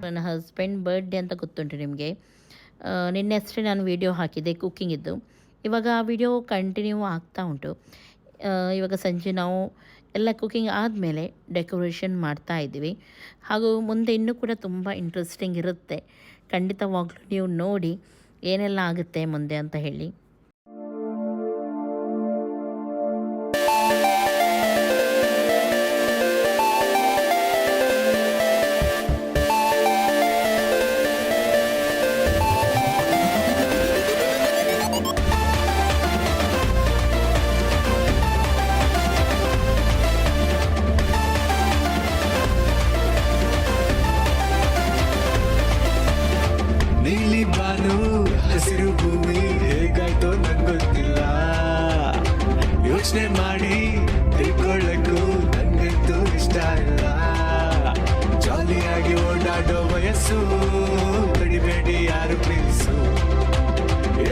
ನನ್ನ husband birthday ಅಂತ ಗೊತ್ತುಂಟು ನಿಮಗೆ. ನಿನ್ನೆ ಅಷ್ಟೇ ನಾನು ವಿಡಿಯೋ ಹಾಕಿದ್ದೆ ಕುಕ್ಕಿಂಗಿದ್ದು. ಇವಾಗ ಆ ವಿಡಿಯೋ ಕಂಟಿನ್ಯೂ ಆಗ್ತಾ ಉಂಟು. ಇವಾಗ ಸಂಜೆ ನಾವು ಎಲ್ಲ ಕುಕ್ಕಿಂಗ್ ಆದಮೇಲೆ ಡೆಕೋರೇಷನ್ ಮಾಡ್ತಾ ಇದ್ದೀವಿ. ಹಾಗೂ ಮುಂದೆ ಇನ್ನೂ ಕೂಡ ತುಂಬ ಇಂಟ್ರೆಸ್ಟಿಂಗ್ ಇರುತ್ತೆ. ಖಂಡಿತವಾಗ್ಲೂ ನೀವು ನೋಡಿ ಏನೆಲ್ಲ ಆಗುತ್ತೆ ಮುಂದೆ ಅಂತ ಹೇಳಿ. ನೀಲಿ ಬಾನು ಹಸಿರು ಭೂಮಿ ಹೇಗಾಯ್ತೋ ನಂಗೊತ್ತಿಲ್ಲ. ಯೋಚನೆ ಮಾಡಿ ತಿಳ್ಕೊಳ್ಳಕ್ಕೂ ನಂಗಂತೂ ಇಷ್ಟ ಇಲ್ಲ. ಜಾಲಿಯಾಗಿ ಓಡಾಡೋ ವಯಸ್ಸು, ಕಡಿಬೇಡಿ ಯಾರು ಪ್ರೀತಿಸು.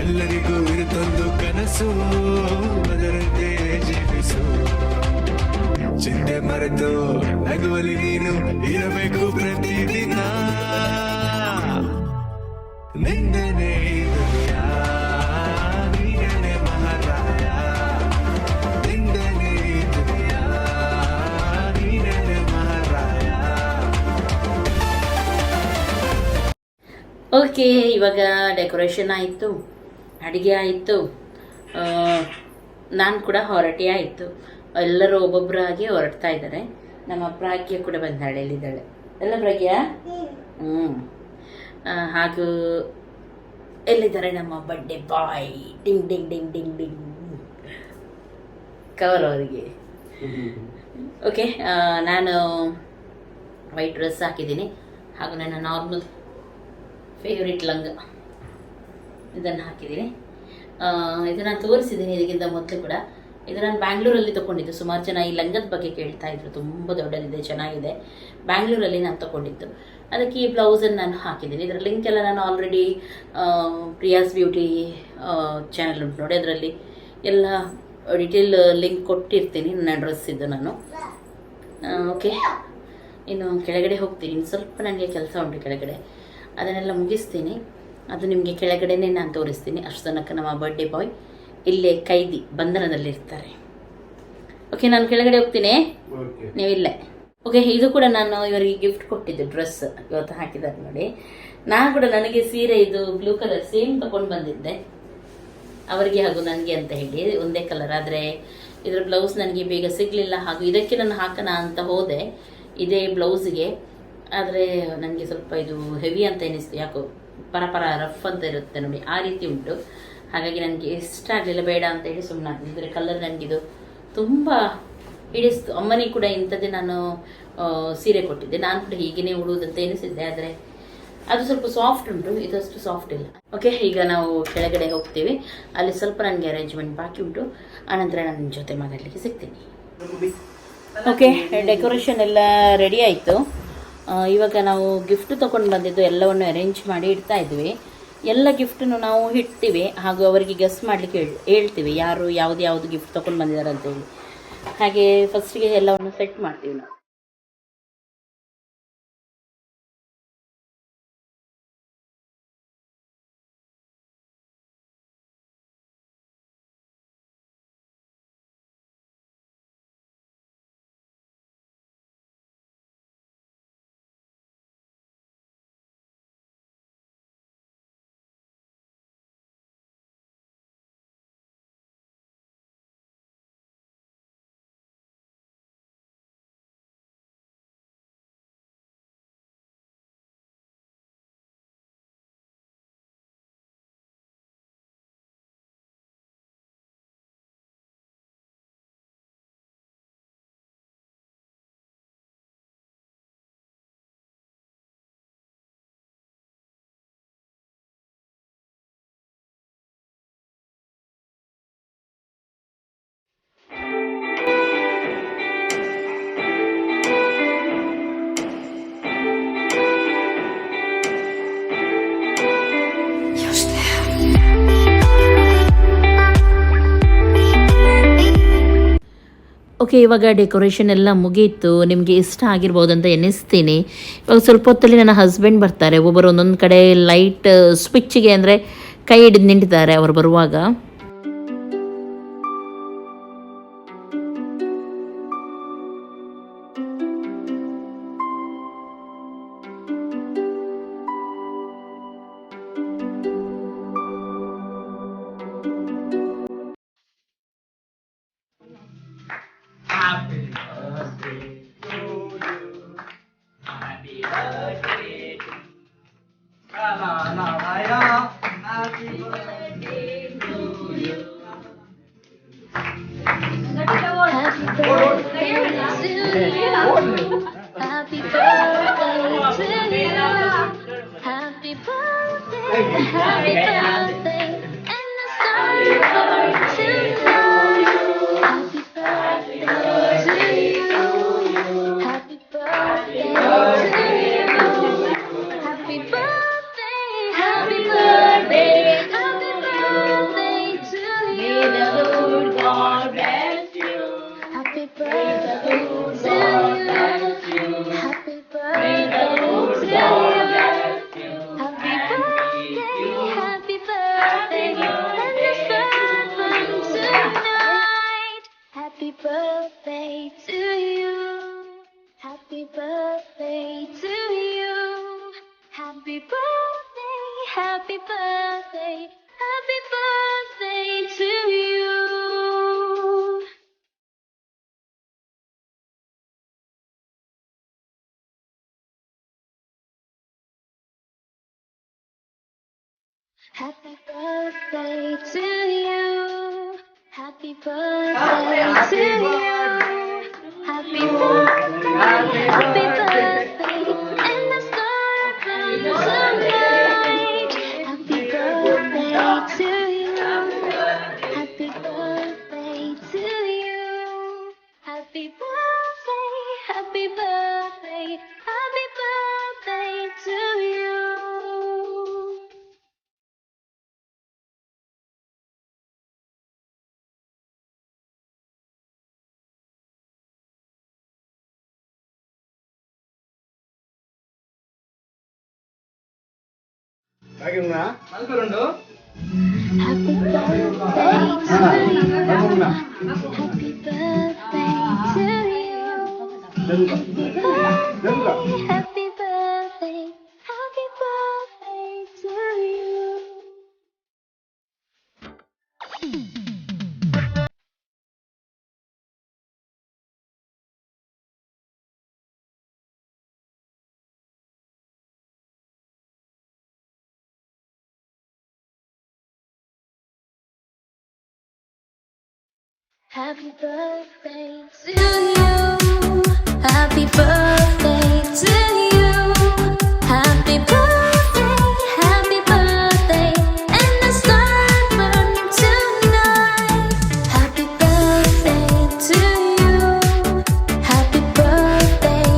ಎಲ್ಲರಿಗೂ ಇರುತ್ತೊಂದು ಕನಸು, ಅದರಂತೆ ಜೀವಿಸು. ಚಿಂತೆ ಮರೆತು ನಗುವಲಿ ನೀನು ಇರಬೇಕು ಪ್ರತಿದಿನ. ನಿಂದನೆ ದುನಿಯಾ, ನೀನೇ ಮಹಾರಾಯ. ನಿಂದನೆ ದುನಿಯಾ, ನೀನೇ ಮಹಾರಾಯ. ಓಕೆ, ಇವಾಗ ಡೆಕೋರೇಷನ್ ಆಯಿತು, ಅಡುಗೆ ಆಯಿತು, ನಾನು ಕೂಡ ಹೊರಟೆ ಆಯಿತು. ಎಲ್ಲರೂ ಒಬ್ಬೊಬ್ಬರಾಗಿ ಹೊರಡ್ತಾ ಇದ್ದಾರೆ. ನಮ್ಮ ಪ್ರಾಗ್ಯ ಕೂಡ ಬಂದಾಳೆ, ಎಲ್ಲಿದ್ದಾಳೆ ಎಲ್ಲ ಪ್ರಾಗ್ಯ? ಹಾಗೂ ಎಲ್ಲಿದ್ದಾರೆ ನಮ್ಮ birthday boy? Ding ding ding ding ding cover ಅವರಿಗೆ. ಓಕೆ, ನಾನು ವೈಟ್ ಡ್ರೆಸ್ ಹಾಕಿದ್ದೀನಿ ಹಾಗೂ ನನ್ನ ನಾರ್ಮಲ್ ಫೇವ್ರೇಟ್ ಲಂಗ ಇದನ್ನು ಹಾಕಿದ್ದೀನಿ. ಇದನ್ನು ತೋರಿಸಿದ್ದೀನಿ ಇದಕ್ಕಿಂತ ಮೊದಲು ಕೂಡ. ಇದು ನಾನು ಬ್ಯಾಂಗ್ಳೂರಲ್ಲಿ ತೊಗೊಂಡಿದ್ದು. ಸುಮಾರು ಜನ ಈ ಲಂಗದ ಬಗ್ಗೆ ಕೇಳ್ತಾ ಇದ್ರು, ತುಂಬ ದೊಡ್ಡದಿದೆ, ಚೆನ್ನಾಗಿದೆ. ಬ್ಯಾಂಗ್ಳೂರಲ್ಲಿ ನಾನು ತೊಗೊಂಡಿದ್ದು. ಅದಕ್ಕೆ ಈ ಬ್ಲೌಸನ್ನು ನಾನು ಹಾಕಿದ್ದೀನಿ. ಇದರ ಲಿಂಕ್ ಎಲ್ಲ ನಾನು ಆಲ್ರೆಡಿ ಪ್ರಿಯಾಸ್ ಬ್ಯೂಟಿ ಚಾನಲ್ ಉಂಟು ನೋಡಿ, ಅದರಲ್ಲಿ ಎಲ್ಲ ಡಿಟೇಲ್ ಲಿಂಕ್ ಕೊಟ್ಟಿರ್ತೀನಿ ನನ್ನ ಡ್ರೆಸ್ಸಿದ್ದು ನಾನು. ಓಕೆ, ಇನ್ನು ಕೆಳಗಡೆ ಹೋಗ್ತೀನಿ. ಇನ್ನು ಸ್ವಲ್ಪ ನನಗೆ ಕೆಲಸ ಉಂಟು ಕೆಳಗಡೆ, ಅದನ್ನೆಲ್ಲ ಮುಗಿಸ್ತೀನಿ. ಅದು ನಿಮಗೆ ಕೆಳಗಡೆನೇ ನಾನು ತೋರಿಸ್ತೀನಿ. ಅಷ್ಟು ತನಕ ನಮ್ಮ ಬರ್ಡೇ ಬಾಯ್ ಇಲ್ಲೇ ಕೈದಿ ಬಂಧನದಲ್ಲಿರ್ತಾರೆ. ಓಕೆ, ನಾನು ಕೆಳಗಡೆ ಹೋಗ್ತೀನಿ, ನೀವಿಲ್ಲೇ. ಓಕೆ, ಇದು ಕೂಡ ನಾನು ಇವರಿಗೆ ಗಿಫ್ಟ್ ಕೊಟ್ಟಿದ್ದು ಡ್ರೆಸ್, ಇವತ್ತು ಹಾಕಿದ್ದಾರೆ ನೋಡಿ. ನಾನು ಕೂಡ ನನಗೆ ಸೀರೆ ಇದು ಬ್ಲೂ ಕಲರ್ ಸೇಮ್ ತಗೊಂಡು ಬಂದಿದ್ದೆ, ಅವರಿಗೆ ಹಾಗೂ ನನಗೆ ಅಂತ ಹೇಳಿ ಒಂದೇ ಕಲರ್. ಆದರೆ ಇದರ ಬ್ಲೌಸ್ ನನಗೆ ಬೇಗ ಸಿಗಲಿಲ್ಲ, ಹಾಗೂ ಇದಕ್ಕೆ ನಾನು ಹಾಕೋಣ ಅಂತ ಹೋದೆ ಇದೇ ಬ್ಲೌಸ್ಗೆ. ಆದರೆ ನನಗೆ ಸ್ವಲ್ಪ ಇದು ಹೆವಿ ಅಂತ ಎನಿಸ್ತು, ಯಾಕೋ ಪರಪರ ರಫ್ ಅಂತ ಇರುತ್ತೆ ನೋಡಿ, ಆ ರೀತಿ ಉಂಟು. ಹಾಗಾಗಿ ನನಗೆ ಇಷ್ಟ ಆಗಲಿಲ್ಲ, ಬೇಡ ಅಂತ ಹೇಳಿ ಸುಮ್ಮನೆ. ಇದರ ಕಲರ್ ನನಗಿದು ತುಂಬ ಹಿಡಿಸ್ತು. ಅಮ್ಮನಿಗೆ ಕೂಡ ಇಂಥದ್ದೇ ನಾನು ಸೀರೆ ಕೊಟ್ಟಿದ್ದೆ, ನಾನು ಕೂಡ ಹೀಗೇ ಉಡುವುದಂತ ಎನಿಸಿದ್ದೆ. ಆದರೆ ಅದು ಸ್ವಲ್ಪ ಸಾಫ್ಟ್ ಉಂಟು, ಇದಷ್ಟು ಸಾಫ್ಟ್ ಇಲ್ಲ. ಓಕೆ, ಈಗ ನಾವು ಕೆಳಗಡೆ ಹೋಗ್ತೀವಿ. ಅಲ್ಲಿ ಸ್ವಲ್ಪ ನನಗೆ ಅರೇಂಜ್ಮೆಂಟ್ ಬಾಕಿ ಉಂಟು, ಆನಂತರ ನಾನು ನಿಮ್ಮ ಜೊತೆ ಮಾತಾಡಲಿಕ್ಕೆ ಸಿಗ್ತೀನಿ. ಓಕೆ, ಡೆಕೋರೇಷನ್ ಎಲ್ಲ ರೆಡಿ ಆಯಿತು. ಇವಾಗ ನಾವು ಗಿಫ್ಟ್ ತೊಗೊಂಡು ಬಂದಿದ್ದು ಎಲ್ಲವನ್ನು ಅರೇಂಜ್ ಮಾಡಿ ಇಡ್ತಾ ಇದ್ವಿ. ಎಲ್ಲ ಗಿಫ್ಟನ್ನು ನಾವು ಇಡ್ತೀವಿ, ಹಾಗೂ ಅವರಿಗೆ ಗೆಸ್ ಮಾಡಲಿಕ್ಕೆ ಹೇಳ್ತೀವಿ ಯಾರು ಯಾವುದು ಗಿಫ್ಟ್ ತೊಗೊಂಡು ಬಂದಿದ್ದಾರೆ ಅಂತೇಳಿ. ಹಾಗೆ ಫಸ್ಟಿಗೆ ಎಲ್ಲವನ್ನು ಸೆಟ್ ಮಾಡ್ತೀವಿ ನಾವು. ಓಕೆ, ಇವಾಗ ಡೆಕೋರೇಷನ್ ಎಲ್ಲ ಮುಗೀತು. ನಿಮಗೆ ಇಷ್ಟ ಆಗಿರ್ಬೋದು ಅಂತ ಎನಿಸ್ತೀನಿ. ಇವಾಗ ಸ್ವಲ್ಪ ಹೊತ್ತಲ್ಲಿ ನನ್ನ ಹಸ್ಬೆಂಡ್ ಬರ್ತಾರೆ. ಒಬ್ಬರು ಒಂದೊಂದು ಕಡೆ ಲೈಟ್ ಸ್ವಿಚ್ಗೆ ಅಂದರೆ ಕೈ ಹಿಡಿದು ನಿಂತಿದ್ದಾರೆ ಅವರು ಬರುವಾಗ. Happy birthday to you. Happy birthday to you. Happy birthday, happy birthday. And the stars burn tonight. Happy birthday to you. Happy birthday to you. Happy birthday, happy birthday. Happy birthday to you. Happy birthday to you. Happy birthday to you. Happy birthday, happy birthday to you. Happy birthday to you. Happy birthday to you. Happy birthday, happy birthday. And the stars burn tonight. Happy birthday to you. Happy birthday.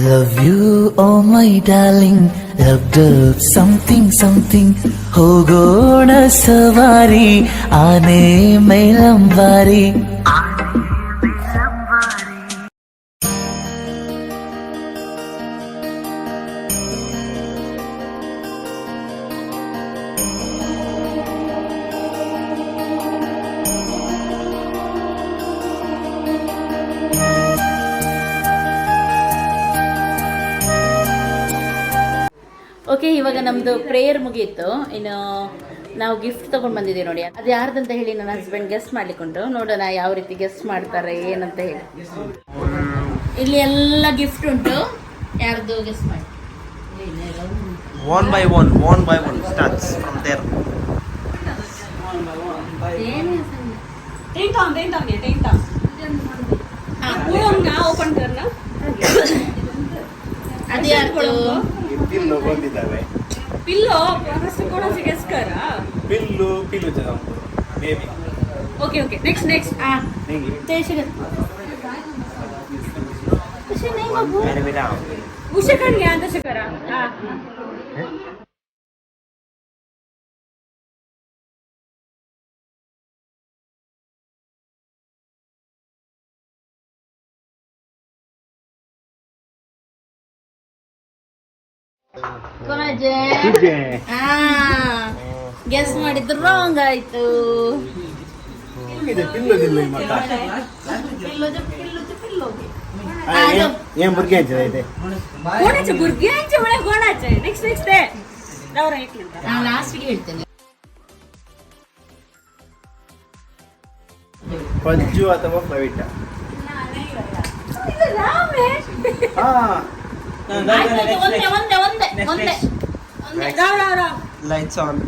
Love you, oh my darling. Loved up something something. ಹೋಗೋಣ ಸವಾರಿ ಆನೆ ಮೇಲಂಬಾರಿ. Okay, ಇವಾಗ ನಮ್ಮದು prayer ಮುಗೀತು. ಇನ್ನು ನಾವು gift ತೊಗೊಂಡು ಬಂದಿದ್ದೀವಿ ನೋಡಿ. ಅದು ಯಾರ್ದಂತ ಹೇಳಿ ನನ್ನ ಹಸ್ಬೆಂಡ್ ಗೆಸ್ಟ್ ಮಾಡ್ಲಿಕೊಂಡು ನೋಡೋಣ ಯಾವ ರೀತಿ ಗೆಸ್ಟ್ ಮಾಡ್ತಾರೆ ಏನಂತ ಹೇಳಿ. ಇಲ್ಲಿ ಎಲ್ಲ ಗಿಫ್ಟ್ ಉಂಟು, ಯಾರ್ದು ಗೆಸ್ಟ್ ಮಾಡಿ. One by one starts from there. ಅದು ಯಾರ್ದು? ಪಿಲ್ಲು ಬಂದಿದ್ದಾವೆ. पिल्लो फस्ट कोणाचे गेस करा. Pill baby. Okay okay next next ते शिकत तसे नाही बाबू. उषा घ्या तसे करा. ಕೊನಜೆ ತುಜೆ. ಗೆಸ್ ಮಾಡಿದ್ರು ರಾಂಗ್ ಆಯ್ತು. ಇದೆ ಪಿಲ್ಲೋದಿಲ್ಲ ಈ ಮಗ. ಏನ್ ಬುರ್ಗೆ ಇದೆ कोणाचे भुरग्यांचे वेळे कोणाचे नेक्स्ट नेक्स्ट ते राव एक मिनिट ನಾನು ಲಾಸ್ಟ್ಗೆ ಹೇಳ್ತೇನೆ. ಪಜ್ಜು ಅಥವಾ ಪವಿಟ. ಇದು ರಾಮೇ ಹಾ ಆಯ್ತು, ಒಂದೇ ಒಂದೇ ಒಂದೇ ಒಂದೇ ಒಂದೇ. Rao Rao Rao lights on.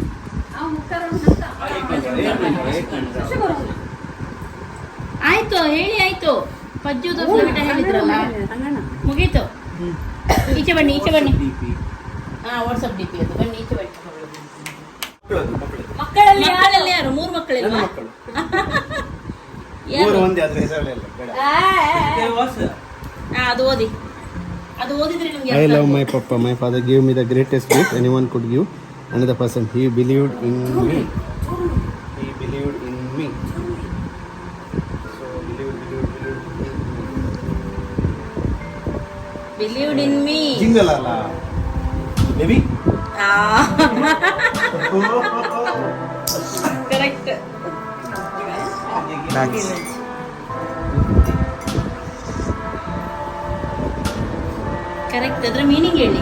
ಆ ಮುಖರಂ ಅಂತ ಆಯ್ತು ಹೇಳಿ ಆಯ್ತು. ಪಜ್ಜು ದೊಡ್ಡ ಹೇಳಿದ್ರಲ್ಲ ಮುಗೀತು. ಈಚೆ ಬನ್ನಿ ಈಚೆ ಬನ್ನಿ. ವಾಟ್ಸಪ್ ಡಿ ಪಿ ಅದು ಬನ್ನಿ ಈಚೆ ಬನ್ನಿ. ಮಕ್ಕಳಲ್ಲಿ ಮಕ್ಕಳಲ್ಲಿ ಯಾರು? 3 ಮಕ್ಕಳಿಲ್ಲ. ನನ್ನ ಮಕ್ಕಳು ಯಾರು? 3 ಒಂದೇ ಅದ್ರ ಹೆಸರಲ್ಲ ಬೇಡ. ಅದು ಓದಿ. ಅದು ಓದಿದ್ರೆ ನಿಮ್ಗೆ I love my papa. My father gave me the greatest gift anyone could give another person. He believed in me. He believed in me. So believed in me. Jingle ಅಲ್ಲ ಬೇಬಿ. Correct correct. ಅದ್ರ meaning ಹೇಳಿ.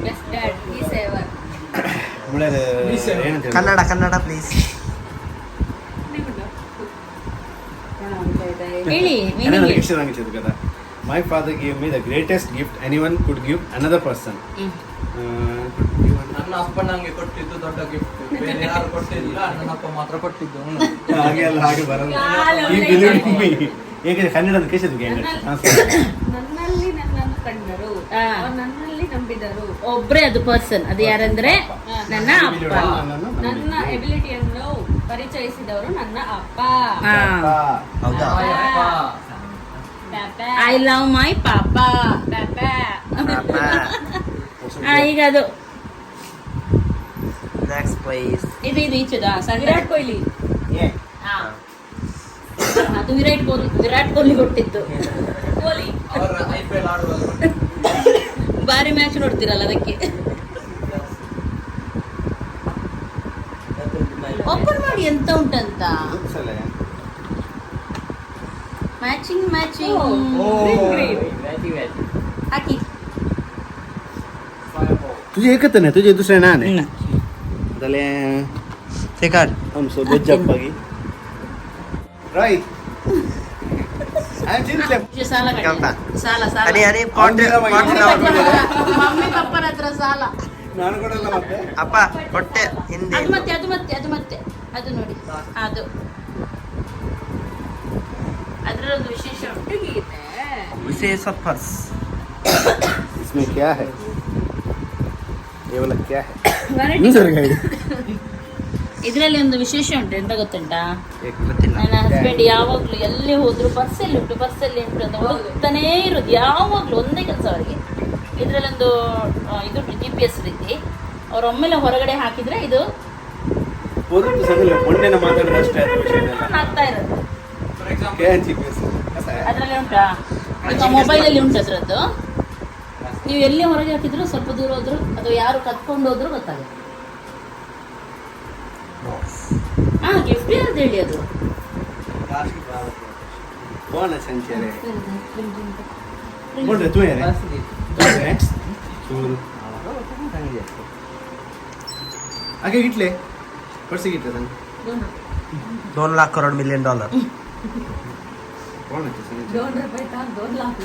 Best dad ಈ saver ಏನಂತ Kannada Kannada please. ಹೇಳಿ meaning ಹೇಳಿ. కదా. My father gave me the greatest gift anyone could give another person. ನನ್ನ ಅಪ್ಪ ನಂಗೆ ಕೊಟ್ಟಿದ್ದು ದೊಡ್ಡ ಗಿಫ್ಟ್. ಬೇರೆ ಯಾರು ಕೊಟ್ಟಿಲ್ಲ, ನನ್ನ ಅಪ್ಪ ಮಾತ್ರ ಕೊಟ್ಟಿದ್ದು. ಹಾಗೆ ಅಲ್ಲ, ಹಾಗೆ ಬರಲ್ಲ. He believed in me. ಹೇಗೆ ಕನ್ನಡದ ಕೇಳಿದ್ವಿ ನನ್ನಲ್ಲಿ ನನ್ನನ್ನು ಕಂಡರು, ಅವರು ನನ್ನಲ್ಲಿ ನಂಬಿದರು. ಒಬ್ರೇ ಅದು ಪರ್ಸನ್. ಅದು ಯಾರಂದ್ರೆ ನನ್ನ ಅಪ್ಪ. ನನ್ನ ಎಬಿಲಿಟಿಯನ್ನು ಪರಿಚಯಿಸಿದವರು ನನ್ನ ಅಪ್ಪ. ಹೌದಾ? ಐ ಲವ್ ಮೈ ಪಾಪಾ. ಈಗ ಅದು ನೆಕ್ಸ್ಟ್ ಪ್ಲೀಸ್. ಇದು ಈಚದ ವಿರಾಟ್ ಕೊಹ್ಲಿ. ಅದು ವಿರಾಟ್ ಕೊಹ್ಲಿ ಕೊಟ್ಟಿತ್ತು. ಕೊಹ್ಲಿ ಅವರ IPL ಆಡುವಾಗ ಬಾರಿ ಮ್ಯಾಚ್ ನೋಡ್ತಿರಲ್ಲ ಅದಕ್ಕೆ. ಓಪನ್ ಮಾಡಿ ಎಂತ ಉಂಟಂತ. ಮ್ಯಾಚಿಂಗ್ ಹಾಕಿ. तुझे एकच नाही, तुझे दुसरे ना नाही झाले. ಸೆಕೆಂಡ್. हम सो गजब्बागी राईट. ಸಾಲ ಕಲ್ತಾ? ಸಾಲ ಅರೆ ಅರೆ ಪಾಟ್ ಮಮ್ಮಿ ಪಪ್ಪನ ಹತ್ರ ಸಾಲ. ನಾನು ಕೊಡಲ್ಲ ಮತ್ತೆ. ಅಪ್ಪ ಹೊಟ್ಟೆ ಹಿಂದೆ. ಅದು ಮತ್ತೆ ಅದು ನೋಡಿ. ಅದು ಅದರದ್ದು ವಿಶೇಷ ಉಂಟು. ವಿಶೇಷ ಪರ್ಸ್. इसमें क्या है? ये वाला क्या है? ಇದರಲ್ಲಿ ಒಂದು ವಿಶೇಷ ಉಂಟು. ಎಂತ ಗೊತ್ತುಂಟಾ? ಗೊತ್ತಿಲ್ಲ. ನನ್ನ ಹಸ್ಬೆಂಡ್ ಯಾವಾಗ್ಲೂ ಎಲ್ಲಿ ಹೋದ್ರು ಪರ್ಸಲ್ಲಿ ಉಂಟು ಅಂತ ಹುಡುಕ್ತಾನೇ ಇರೋದು. ಯಾವಾಗ್ಲೂ ಒಂದೇ ಕೆಲಸ ಅವರಿಗೆ. ಇದರಲ್ಲೊಂದು ಇದು GPS ರೀತಿ. ಅವ್ರು ಒಮ್ಮೆಲೆ ಹೊರಗಡೆ ಹಾಕಿದ್ರೆ ಇದು ಮೊನ್ನೆ ಮಾತಾಡಿದಷ್ಟೇ ಆಗ್ತಾ ಇರೋದು. GPS ಅದರಲ್ಲಿ ಉಂಟಾ? ಈಗ ಮೊಬೈಲಲ್ಲಿ ಉಂಟು ಅದರದ್ದು. ನೀವು ಎಲ್ಲಿ ಹೊರಗೆ ಹಾಕಿದ್ರು ಸ್ವಲ್ಪ ದೂರ ಹೋದ್ರು ಅಥವಾ ಯಾರು ಕತ್ಕೊಂಡು ಹೋದ್ರು ಗೊತ್ತಾಗುತ್ತೆ. ಗಿಫ್ಟ್ ಯಾರ್ದು ಹೇಳಿ ಅದು? कौन है संचेरे? बोल रहे तू है रे? नेक्स्ट चूर आगे गिटले परसे गिटले तन 2 लाख करोड $1 million. कौन है संचेरे? 2 रुपये था 2 लाख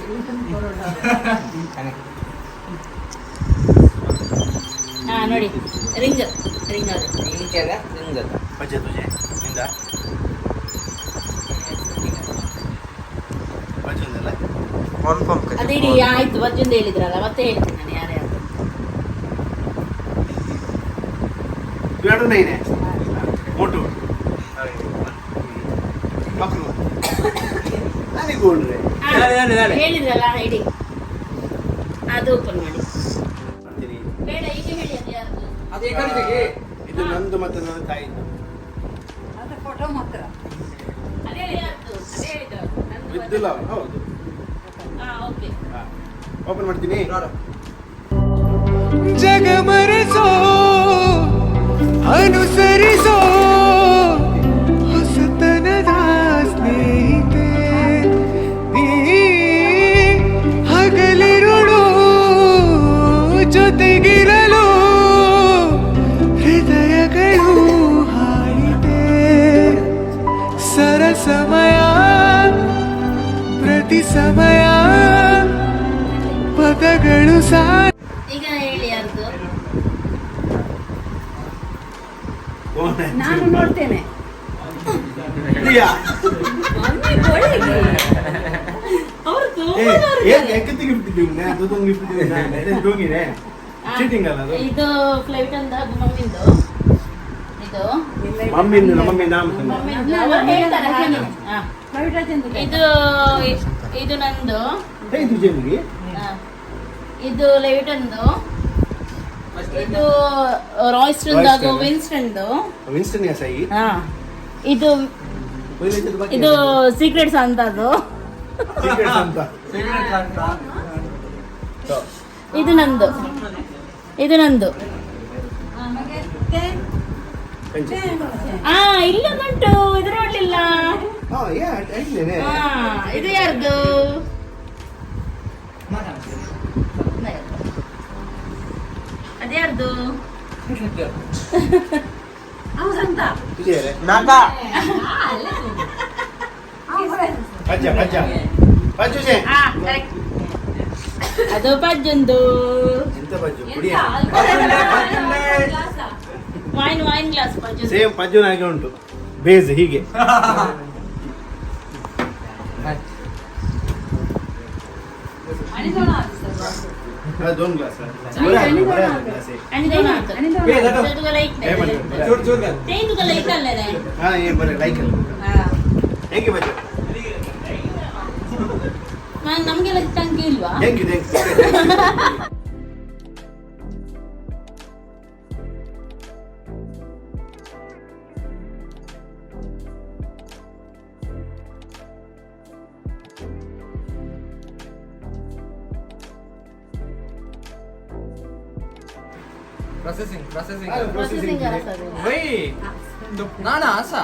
ನೋಡಿ ರಿಂಗ್ ಅದು. बच्चे तुझे निंदा बच्चे निंदा ಕನ್ಫರ್ಮ್. ಅದಿಡಿ ಆಯ್ತು. ವಜ್ಜುಂದ ಹೇಳಿದ್ರಲ್ಲ ಮತ್ತೆ ಹೇಳ್ತೀನಿ ನಾನು ಯಾರೇ ಅದು. तू आडू नहीं ने मोटू पकड़ो नानी बोल रहे ಹೇಳಿದ್ರಲ್ಲ ಇಡಿ. ಅದು ಓಪನ್ ಮಾಡಿ. ಬೇಡ ಈಗ ಹೇಳಿ ಅದು ಯಾರ್ದು. ಅದೇ ಕಲಿಸಿಗೆ ಇದು ನಂದು ಮತ್ತೆ ನನ್ನ ತಾಯಿದು ಅದು ಫೋಟೋ ಮಾತ್ರ. ಅದೇ ಯಾರ್ದು? ಅದೇ ಹೇಳಿದ್ದು. ನಂದು ವಿದ್ಯುಲ್ಲ ಹೌದು. ಓಕೆ. ಓಪನ್ ಮಾಡ್ತೀನಿ. ಜಗ ಮರೆಸೋ ಅನುಸರಿಸೋ ಹೊಸತನದ ಸ್ನೇಹಿತೆ ನೀ ಹಗಲಿರುಳು ಜೊತೆಗಿರಲು ಹೃದಯಗಳು ಹಾಡಿದೆ ಸರಸಮಯ ಪ್ರತಿ ಸಮಯ ಪದಗಳು ಈಗ ಹೇಳಿ ಯಾರ್ದು? ನಾನು ನೋಡ್ತೇನೆ. ಪ್ರಿಯಾ ಮಮ್ಮಿ ಗೋಳಿಗೆ. ಅವ್ರು ತುಂಬಾ ಚೀಟಿಂಗ್ ಅಲ್ಲ ಅದು ಇದು ಫ್ಲೈಟ್ ಅಂತ ಅದು ಮಮ್ಮಿಂದು. ಇದು ಮಮ್ಮಿಂದ ಮಮ್ಮಿ ನಾಮ ಮಮ್ಮಿಂದು. ಅವ್ರು ಹೇಳ್ತಾರೆ ಹಾಗೆ. ಹಾ. ಕವಿರಾಜಂದು ಇದು ಇದು ನಂದು. ಇದು ಜೇಮಿಗೆ ಹಾ. ಇದು ಲೆವಿಟನ್ದು. ಇದು ರಾಯ್ಸ್ಟನ್ದು ಹಾಗೂ ವಿನ್ಸ್ಟನ್ದು. ವಿನ್ಸ್ಟನ್ ಯಾ ಸೈ ಹಾ. ಇದು ಇದು ಸೀಕ್ರೆಟ್ಸ್ ಅಂತದ್ದು. ಸೀಕ್ರೆಟ್ಸ್ ಅಂತ ಇದು ನಂದು. ಇದು ನಂದು. ಆ ಇಲ್ಲ ಉಂಟು, ಇದು ನೋಡ್ಲಿಲ್ಲ. ಹಾ ಯಾ ಐದ್ಲೇನೆ ಹಾ, ಇದು ಯಾರ್ದು? ಅದ್ಯಾರ್ದು? ಅವಸಂತ ಇದೇರೆ ನಾಕಾ ಪಜ್ಜ ಪಜ್ಜ ಪಜ್ಜುಜೆ ಆ, correct. ಅದು ಪಜ್ಜಂದು. ಎಂತ ಪಜ್ಜು ಕುಡಿ ವೈನ್ ಗ್ಲಾಸ್ ಪಜ್ಜು. ಸೇಮ್ ಪಜ್ಜುನಾಗೆ ಉಂಟು ಬೇಸ್ ಹೀಗೆ दोन ग्लास आणि दोन हात. तर तुला एक नाही. ते तुला एक आणलेलं आहे. हा हे बरं लाईक हा. थँक्यू बच्चू मग ನಮ್ಗೆಲ್ಲ ಟಂಕಿ ಇಲ್ವಾ? ಥ್ಯಾಂಕ್ ಯು ಪ್ರೊಸೆಸಿಂಗ್ Processing करायचं आहे. wait ನಾನಾ Asa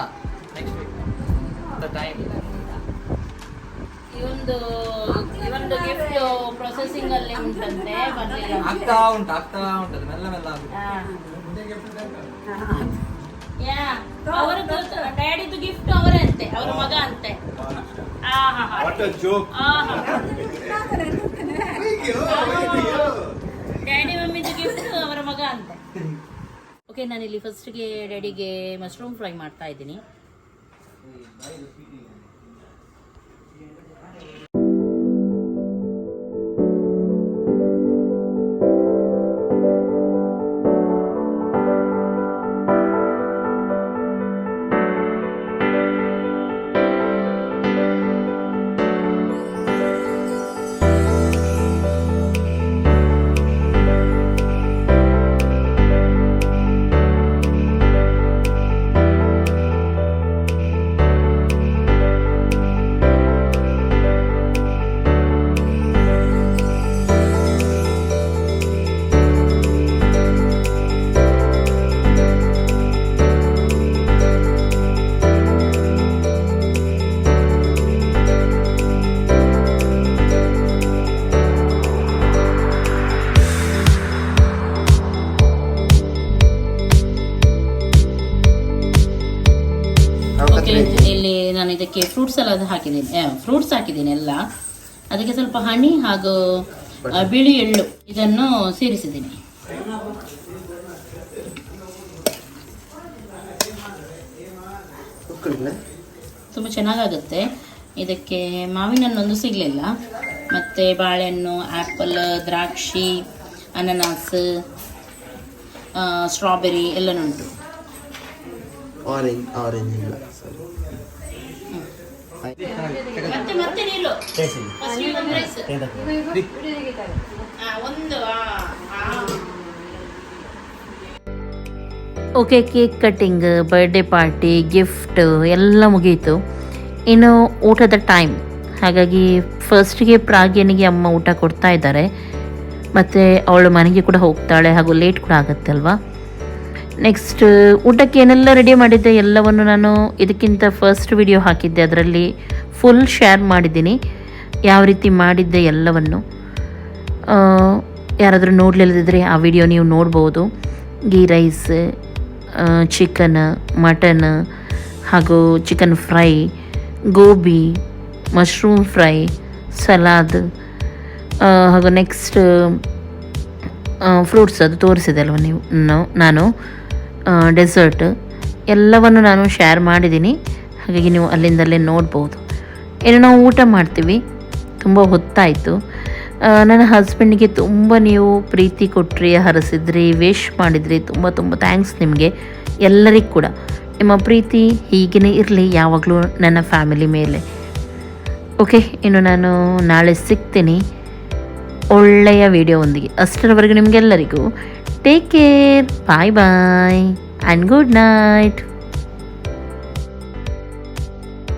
next week the time ಇವಂದು ಗಿಫ್ಟ್ ಪ್ರೊಸೆಸಿಂಗ್ ಅಲ್ಲಿ ಉಂಟಂತೆ, ಬರ್ಲಿಲ್ಲ. ಆಗ್ತಾ ಉಂಟು ಮೆಲ್ಲ ಆಗುತ್ತೆ. ಹಾ. ಯಾ, ಅವರದ್ದು ಡ್ಯಾಡಿದು ಗಿಫ್ಟ್ ಅವರೇ ಅಂತೆ, ಅವ್ರ ಮಗ ಅಂತೆ. ವಾಟ್ ಅ ಜೋಕ್ ಡ್ಯಾಡಿ ಮಮ್ಮಿದು ಗಿಫ್ಟ್ ಅವರ ಮಗ ಅಂತೆ. ಓಕೆ, ನಾನಿಲ್ಲಿ ಫಸ್ಟ್ಗೆ ಡ್ಯಾಡಿಗೆ ಮಶ್ರೂಮ್ ಫ್ರೈ ಮಾಡ್ತಾ ಇದ್ದೀನಿ. ಇಲ್ಲಿ ನಾನು ಇದಕ್ಕೆ ಫ್ರೂಟ್ಸ್ ಸಲಾಡ್ ಹಾಕಿದ್ದೀನಿ, ಫ್ರೂಟ್ಸ್ ಹಾಕಿದ್ದೀನಿ ಎಲ್ಲ. ಅದಕ್ಕೆ ಸ್ವಲ್ಪ ಹನಿ ಹಾಗೂ ಬಿಳಿ ಎಳ್ಳು ಇದನ್ನು ಸೇರಿಸಿದ್ದೀನಿ. ತುಂಬ ಚೆನ್ನಾಗಾಗುತ್ತೆ. ಇದಕ್ಕೆ ಮಾವಿನ ಹಣ್ಣೊಂದು ಸಿಗಲಿಲ್ಲ, ಮತ್ತು ಬಾಳೆಹಣ್ಣು, ಆ್ಯಪಲ್, ದ್ರಾಕ್ಷಿ, ಅನನಾಸ್, ಸ್ಟ್ರಾಬೆರಿ ಎಲ್ಲನುಂಟು. ಆರೆಂಜ್ ಇಲ್ಲ ಮತ್ತೆ ಮತ್ತೆ ನೀರು ಫಸ್ಟ್ ಒಂದು ರೈಸ್ ಒಂದು okay, cake cutting, birthday party, gift ಎಲ್ಲ ಮುಗೀತು. ಇನ್ನು ಊಟದ ಟೈಮ್. ಹಾಗಾಗಿ ಫಸ್ಟ್ಗೆ ಪ್ರಾಗ್ಯನಿಗೆ ಅಮ್ಮ ಊಟ ಕೊಡ್ತಾ ಇದ್ದಾರೆ. ಮತ್ತು ಅವಳು ಮನೆಗೆ ಕೂಡ ಹೋಗ್ತಾಳೆ ಹಾಗೂ ಲೇಟ್ ಕೂಡ ಆಗುತ್ತೆ ಅಲ್ವಾ. ನೆಕ್ಸ್ಟ್ ಊಟಕ್ಕೆ ಏನೆಲ್ಲ ರೆಡಿ ಮಾಡಿದ್ದೆ ಎಲ್ಲವನ್ನು ನಾನು ಇದಕ್ಕಿಂತ ಫಸ್ಟ್ ವಿಡಿಯೋ ಹಾಕಿದ್ದೆ, ಅದರಲ್ಲಿ ಫುಲ್ ಶೇರ್ ಮಾಡಿದ್ದೀನಿ ಯಾವ ರೀತಿ ಮಾಡಿದ್ದೆ ಎಲ್ಲವನ್ನು. ಯಾರಾದರೂ ನೋಡಲಿಲ್ಲದಿದ್ದರೆ ಆ ವಿಡಿಯೋ ನೀವು ನೋಡ್ಬೋದು. ಗೀ ರೈಸ್, ಚಿಕನ್, ಮಟನ್ ಹಾಗೂ chicken fry, gobi, mushroom fry, salad ಹಾಗೂ ನೆಕ್ಸ್ಟ್ ಫ್ರೂಟ್ಸ್ ಅದು ತೋರಿಸಿದೆ ಅಲ್ವ ನೀವು ನಾನು ಡೆಸರ್ಟ್ ಎಲ್ಲವನ್ನು ನಾನು ಶೇರ್ ಮಾಡಿದ್ದೀನಿ. ಹಾಗಾಗಿ ನೀವು ಅಲ್ಲಿಂದಲೇ ನೋಡ್ಬೋದು. ಇನ್ನು ನಾವು ಊಟ ಮಾಡ್ತೀವಿ. ತುಂಬ ಹೊತ್ತಾಯಿತು. ನನ್ನ ಹಸ್ಬೆಂಡಿಗೆ ತುಂಬ ನೀವು ಪ್ರೀತಿ ಕೊಟ್ಟರಿ, ಹರಿಸಿದ್ರಿ, ವಿಶ್ ಮಾಡಿದ್ರಿ. ತುಂಬ ತುಂಬ ಥ್ಯಾಂಕ್ಸ್ ನಿಮಗೆ ಎಲ್ಲರಿಗೂ ಕೂಡ. ನಿಮ್ಮ ಪ್ರೀತಿ ಹೀಗೇ ಇರಲಿ ಯಾವಾಗಲೂ ನನ್ನ ಫ್ಯಾಮಿಲಿ ಮೇಲೆ. ಓಕೆ, ಇನ್ನು ನಾನು ನಾಳೆ ಸಿಗ್ತೀನಿ ಒಳ್ಳೆಯ ವಿಡಿಯೋವೊಂದಿಗೆ. ಅಷ್ಟರವರೆಗೂ ನಿಮಗೆಲ್ಲರಿಗೂ take care, bye bye and good night.